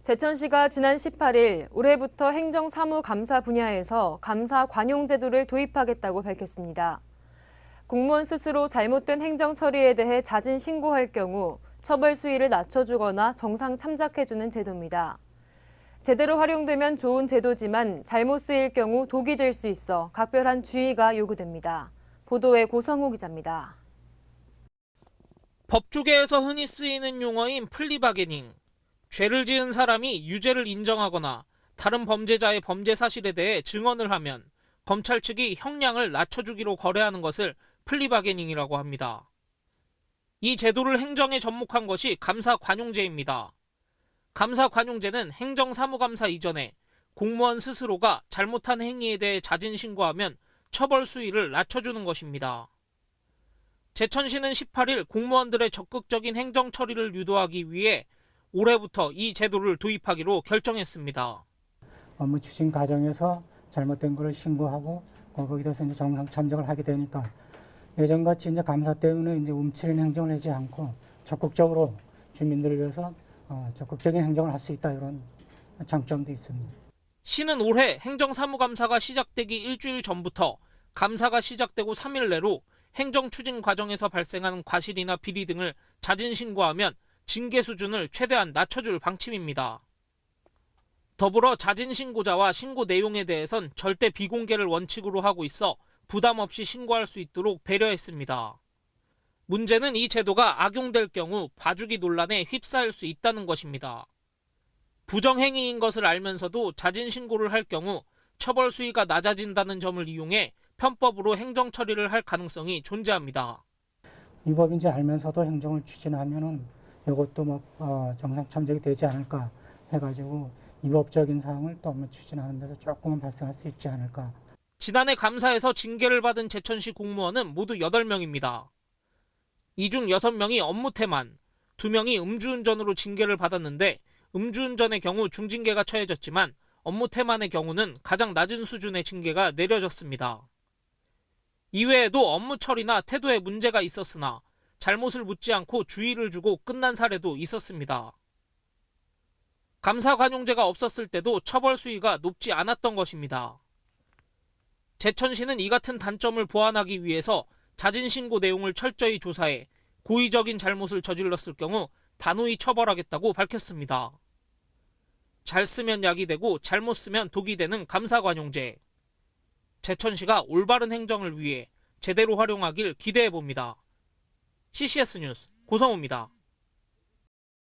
제천시가 지난 18일 올해부터 행정사무감사 분야에서 감사 관용 제도를 도입하겠다고 밝혔습니다. 공무원 스스로 잘못된 행정 처리에 대해 자진 신고할 경우 처벌 수위를 낮춰주거나 정상 참작해주는 제도입니다. 제대로 활용되면 좋은 제도지만 잘못 쓰일 경우 독이 될 수 있어 각별한 주의가 요구됩니다. 보도에 고성호 기자입니다. 법조계에서 흔히 쓰이는 용어인 플리바게닝. 죄를 지은 사람이 유죄를 인정하거나 다른 범죄자의 범죄 사실에 대해 증언을 하면 검찰 측이 형량을 낮춰주기로 거래하는 것을 플리바게닝이라고 합니다. 이 제도를 행정에 접목한 것이 감사관용제입니다. 감사관용제는 행정사무감사 이전에 공무원 스스로가 잘못한 행위에 대해 자진 신고하면 처벌 수위를 낮춰주는 것입니다. 제천시는 18일 공무원들의 적극적인 행정 처리를 유도하기 위해 올해부터 이 제도를 도입하기로 결정했습니다. 업무 추진 과정에서 잘못된 것을 신고하고 거기에 대해서 이제 정상 참작을 하게 되니까 예전같이 이제 감사 때문에 이제 움츠린 행정을 하지 않고 적극적으로 주민들을 위해서 적극적인 행정을 할 수 있다, 이런 장점도 있습니다. 시는 올해 행정사무감사가 시작되기 일주일 전부터 감사가 시작되고 3일 내로 행정 추진 과정에서 발생한 과실이나 비리 등을 자진 신고하면 징계 수준을 최대한 낮춰줄 방침입니다. 더불어 자진 신고자와 신고 내용에 대해선 절대 비공개를 원칙으로 하고 있어 부담 없이 신고할 수 있도록 배려했습니다. 문제는 이 제도가 악용될 경우 봐주기 논란에 휩싸일 수 있다는 것입니다. 부정행위인 것을 알면서도 자진 신고를 할 경우 처벌 수위가 낮아진다는 점을 이용해 편법으로 행정 처리를 할 가능성이 존재합니다. 위법인지 알면서도 행정을 추진하면은 이것도 정상 참작이 되지 않을까 해가지고 위법적인 사항을 또 업무 추진하는 데서 조금은 발생할 수 있지 않을까. 지난해 감사에서 징계를 받은 제천시 공무원은 모두 8명입니다. 이 중 6명이 업무 태만, 2명이 음주운전으로 징계를 받았는데 음주운전의 경우 중징계가 처해졌지만 업무 태만의 경우는 가장 낮은 수준의 징계가 내려졌습니다. 이외에도 업무 처리나 태도에 문제가 있었으나 잘못을 묻지 않고 주의를 주고 끝난 사례도 있었습니다. 감사관용제가 없었을 때도 처벌 수위가 높지 않았던 것입니다. 제천시는 이 같은 단점을 보완하기 위해서 자진 신고 내용을 철저히 조사해 고의적인 잘못을 저질렀을 경우 단호히 처벌하겠다고 밝혔습니다. 잘 쓰면 약이 되고 잘못 쓰면 독이 되는 감사관용제. 제천시가 올바른 행정을 위해 제대로 활용하길 기대해 봅니다. CCS 뉴스 고성호입니다.